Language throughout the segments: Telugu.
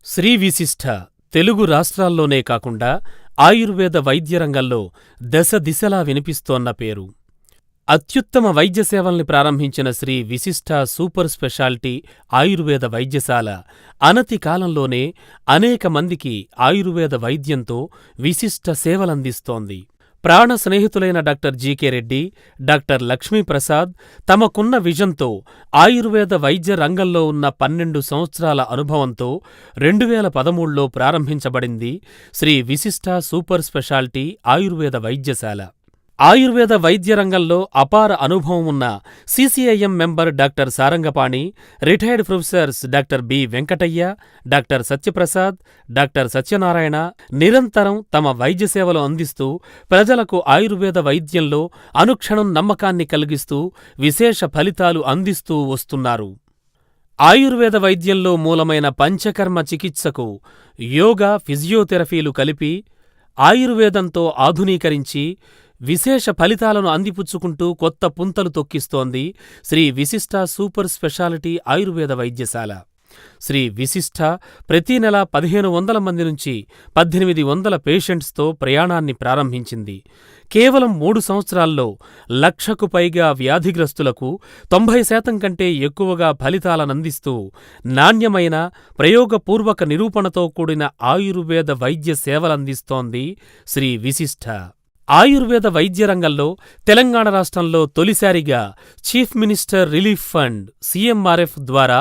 శ్రీ విశిష్ఠ తెలుగు రాష్ట్రాల్లోనే కాకుండా ఆయుర్వేద వైద్యరంగంలో దశ దిశలా వినిపిస్తోన్న పేరు. అత్యుత్తమ వైద్య సేవల్ని ప్రారంభించిన శ్రీ విశిష్ఠ సూపర్ స్పెషాలిటీ ఆయుర్వేద వైద్యశాల అనతి కాలంలోనే అనేక మందికి ఆయుర్వేద వైద్యంతో విశిష్ట సేవలందిస్తోంది. ప్రాణ స్నేహితులైన doctor GK Reddy, doctor Lakshmiprasad తమకున్న విజన్తో ఆయుర్వేద వైద్య రంగంలో ఉన్న 12 సంవత్సరాల అనుభవంతో 2013లో ప్రారంభించబడింది శ్రీ విశిష్ఠ సూపర్ స్పెషాలిటీ ఆయుర్వేద వైద్యశాల. ఆయుర్వేద వైద్య రంగంలో అపార అనుభవం ఉన్న CCIM member doctor Sarangapani, retired professors doctor B Venkataiah, doctor Satyaprasad, doctor Satyanarayana నిరంతరం తమ వైద్య సేవలు అందిస్తూ ప్రజలకు ఆయుర్వేద వైద్యంలో అనుక్షణం నమ్మకాన్ని కలిగిస్తూ విశేష ఫలితాలు అందిస్తూ వస్తున్నారు. ఆయుర్వేద వైద్యంలో మూలమైన పంచకర్మ చికిత్సకు యోగా, ఫిజియోథెరపీలు కలిపి ఆయుర్వేదంతో ఆధునీకరించి విశేష ఫలితాలను అందిపుచ్చుకుంటూ కొత్త పుంతలు తొక్కిస్తోంది శ్రీ విశిష్ఠ సూపర్ స్పెషాలిటీ ఆయుర్వేద వైద్యశాల. శ్రీ విశిష్ఠ ప్రతి నెల 1500 మంది నుంచి 1800 పేషెంట్స్తో ప్రయాణాన్ని ప్రారంభించింది. కేవలం 3 సంవత్సరాల్లో 1,00,000కు పైగా వ్యాధిగ్రస్తులకు 90% కంటే ఎక్కువగా ఫలితాలనందిస్తూ నాణ్యమైన ప్రయోగపూర్వక నిరూపణతో కూడిన ఆయుర్వేద వైద్య సేవలందిస్తోంది శ్రీ విశిష్ఠ. ఆయుర్వేద వైద్య రంగంలో తెలంగాణ రాష్ట్రంలో తొలిసారిగా chief minister relief fund CMRF ద్వారా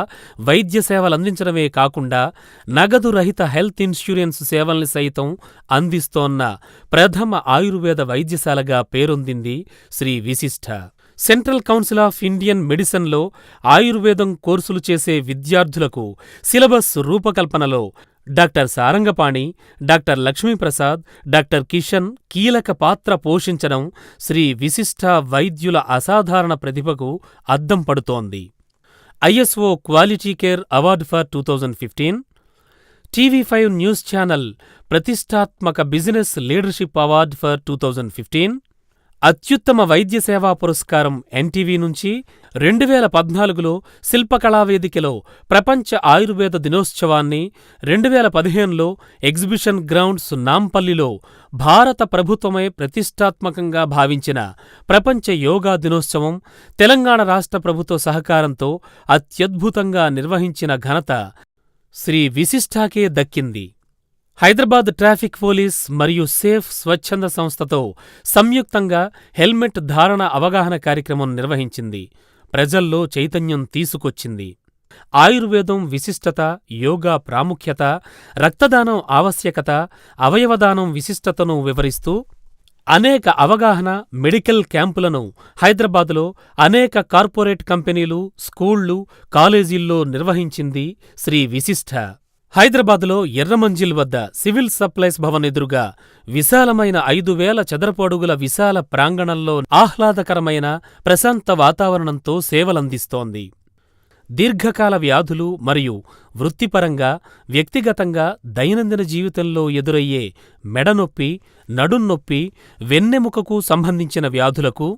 వైద్య సేవలందించడమే కాకుండా నగదు రహిత హెల్త్ ఇన్సూరెన్స్ సేవల్ని సైతం అందిస్తోన్న ప్రథమ ఆయుర్వేద వైద్యశాలగా పేరొందింది శ్రీ విశిష్ఠ. సెంట్రల్ కౌన్సిల్ ఆఫ్ ఇండియన్ మెడిసిన్లో ఆయుర్వేదం కోర్సులు చేసే విద్యార్థులకు సిలబస్ రూపకల్పనలో doctor Sarangapani, doctor Lakshmi Prasad, doctor Kishan కీలక పాత్ర పోషించడం శ్రీ విశిష్ఠ వైద్యుల అసాధారణ ప్రతిభకు అద్దం పడుతోంది. ISO quality care award for 2015, TV5 news channel ప్రతిష్టాత్మక బిజినెస్ లీడర్షిప్ అవార్డు ఫర్ 2015, అత్యుత్తమ వైద్య సేవా పురస్కారం ఎన్టీవీ నుంచి 2014లో శిల్పకళావేదికలో ప్రపంచ ఆయుర్వేద దినోత్సవాన్ని, 2015లో ఎగ్జిబిషన్ గ్రౌండ్స్ నాంపల్లిలో భారత ప్రభుత్వమే ప్రతిష్టాత్మకంగా భావించిన ప్రపంచ యోగా దినోత్సవం తెలంగాణ రాష్ట్ర ప్రభుత్వ సహకారంతో అత్యద్భుతంగా నిర్వహించిన ఘనత శ్రీ విశిష్ఠకే దక్కింది. హైదరాబాద్ ట్రాఫిక్ పోలీస్ మరియు సేఫ్ స్వచ్ఛంద సంస్థతో సంయుక్తంగా హెల్మెట్ ధారణ అవగాహన కార్యక్రమం నిర్వహించింది. ప్రజల్లో చైతన్యం తీసుకొచ్చింది. ఆయుర్వేదం విశిష్టత, యోగా ప్రాముఖ్యత, రక్తదానం ఆవశ్యకత, అవయవదానం విశిష్టతను వివరిస్తూ అనేక అవగాహన మెడికల్ క్యాంపులను హైదరాబాదులో అనేక కార్పొరేట్ కంపెనీలు, స్కూళ్లు, కాలేజీల్లో నిర్వహించింది శ్రీ విశిష్ఠ. హైదరాబాదులో ఎర్రమంజిల్ వద్ద సివిల్ సప్లైస్ భవన్ ఎదురుగా విశాలమైన 5,000 చదరపు అడుగుల విశాల ప్రాంగణంలో ఆహ్లాదకరమైన ప్రశాంత వాతావరణంతో సేవలందిస్తోంది. దీర్ఘకాల వ్యాధులు మరియు వృత్తిపరంగా, వ్యక్తిగతంగా దైనందిన జీవితంలో ఎదురయ్యే మెడనొప్పి, నడున్నొప్పి, వెన్నెముకకు సంబంధించిన వ్యాధులకు,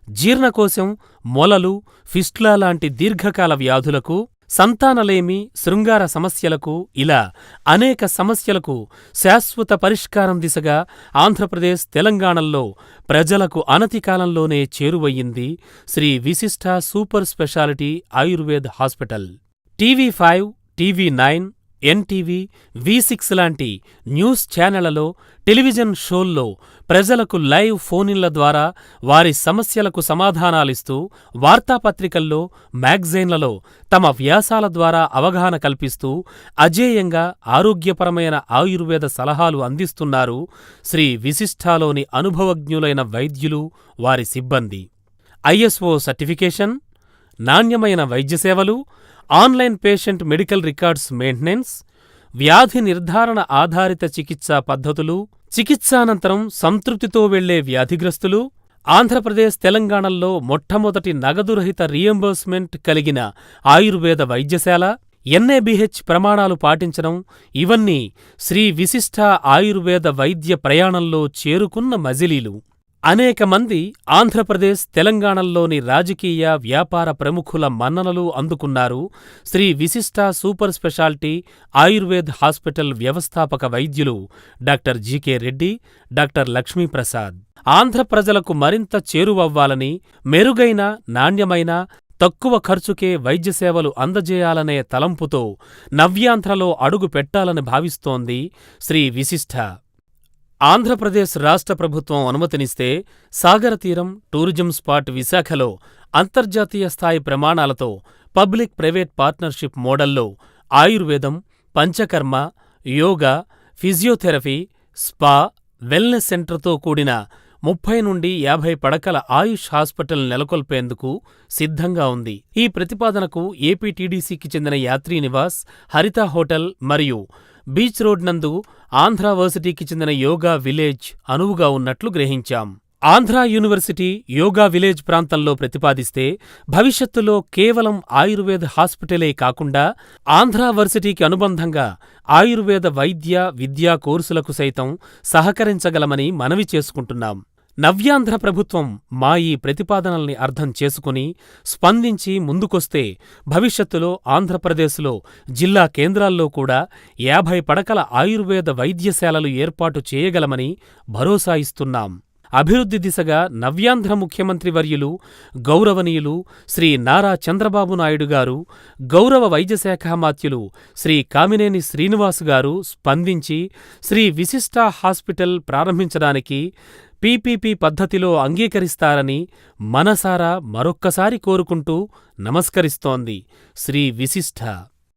జీర్ణకోశం, మొలలు, ఫిస్టులా లాంటి దీర్ఘకాల వ్యాధులకు, సంతానలేమి, శృంగార సమస్యలకు ఇలా అనేక సమస్యలకు శాశ్వత పరిష్కారం దిశగా ఆంధ్రప్రదేశ్, తెలంగాణల్లో ప్రజలకు అనతి కాలంలోనే చేరువయ్యింది Sri Vishishta super speciality Ayurved hospital. TV five, TV nine, NTV, వి6 లాంటి న్యూస్ ఛానళ్లలో, టెలివిజన్ షోల్లో ప్రజలకు లైవ్ ఫోనిన్ల ద్వారా వారి సమస్యలకు సమాధానాలిస్తూ, వార్తాపత్రికల్లో, మ్యాగజైన్లలో తమ వ్యాసాల ద్వారా అవగాహన కల్పిస్తూ అజేయంగా ఆరోగ్యపరమైన ఆయుర్వేద సలహాలు అందిస్తున్నారు శ్రీ విశిష్ఠలోని అనుభవజ్ఞులైన వైద్యులు, వారి సిబ్బంది. ఐఎస్ఓ సర్టిఫికేషన్, నాణ్యమైన వైద్య సేవలు, online patient medical records maintenance, వ్యాధి నిర్ధారణ ఆధారిత చికిత్సా పద్ధతులు, చికిత్సానంతరం సంతృప్తితో వెళ్లే వ్యాధిగ్రస్తులు, ఆంధ్రప్రదేశ్, తెలంగాణల్లో మొట్టమొదటి నగదురహిత రీయింబర్స్మెంట్ కలిగిన ఆయుర్వేద వైద్యశాల, ఎన్ఏబిహెచ్ ప్రమాణాలు పాటించడం ఇవన్నీ శ్రీ విశిష్ఠ ఆయుర్వేద వైద్య ప్రయాణంలో చేరుకున్న మజిలీలు. అనేక మంది ఆంధ్రప్రదేశ్, తెలంగాణల్లోని రాజకీయ, వ్యాపార ప్రముఖుల మన్ననలు అందుకున్నారు శ్రీ విశిష్ట సూపర్ స్పెషాలిటీ ఆయుర్వేద్ హాస్పిటల్ వ్యవస్థాపక వైద్యులు doctor GK Reddy, doctor Lakshmi Prasad. Andhra ప్రజలకు మరింత చేరువవ్వాలని, మెరుగైన, నాణ్యమైన, తక్కువ ఖర్చుకే వైద్య సేవలు అందజేయాలనే తలంపుతో నవ్యాంధ్రలో అడుగు పెట్టాలని భావిస్తోంది శ్రీ విశిష్ట. ఆంధ్రప్రదేశ్ రాష్ట్ర ప్రభుత్వం అనుమతినిస్తే సాగరతీరం టూరిజం స్పాట్ విశాఖలో అంతర్జాతీయ స్థాయి ప్రమాణాలతో పబ్లిక్ ప్రైవేట్ పార్ట్నర్షిప్ మోడల్లో ఆయుర్వేదం, panchakarma, yoga, physiotherapy, spa, wellness సెంటర్తో కూడిన 30 నుండి 50 పడకల ఆయుష్ హాస్పిటల్ నెలకొల్పేందుకు సిద్ధంగా ఉంది. ఈ ప్రతిపాదనకు ఏపీటీడీసీకి చెందిన యాత్రీ నివాస్, హరిత హోటల్ మరియు బీచ్ రోడ్ నందు ఆంధ్రా వర్సిటీకి చెందిన యోగా విలేజ్ అనువుగా ఉన్నట్లు గ్రహించాం. ఆంధ్రా యూనివర్సిటీ యోగా విలేజ్ ప్రాంతంలో ప్రతిపాదిస్తే భవిష్యత్తులో కేవలం ఆయుర్వేద హాస్పిటలే కాకుండా ఆంధ్రా వర్సిటీకి అనుబంధంగా ఆయుర్వేద వైద్య, విద్యా కోర్సులకు సైతం సహకరించగలమని మనవి చేసుకుంటున్నాం. నవ్యాంధ్ర ప్రభుత్వం మా ఈ ప్రతిపాదనల్ని అర్థం చేసుకుని స్పందించి ముందుకొస్తే భవిష్యత్తులో ఆంధ్రప్రదేశ్లో జిల్లా కేంద్రాల్లో కూడా 50 పడకల ఆయుర్వేద వైద్యశాలలు ఏర్పాటు చేయగలమని భరోసా ఇస్తున్నాం. అభివృద్ధి దిశగా నవ్యాంధ్ర ముఖ్యమంత్రి వర్యులు గౌరవనీయులు శ్రీ నారా చంద్రబాబు నాయుడు గారు, గౌరవ వైద్యశాఖ మాత్యులు శ్రీ కామినేని శ్రీనివాస్ గారు స్పందించి శ్రీ విశిష్ట హాస్పిటల్ ప్రారంభించడానికి పీపీపీ పద్ధతిలో అంగీకరిస్తారని మనసారా మరొక్కసారి కోరుకుంటూ నమస్కరిస్తోంది శ్రీ విశిష్ట.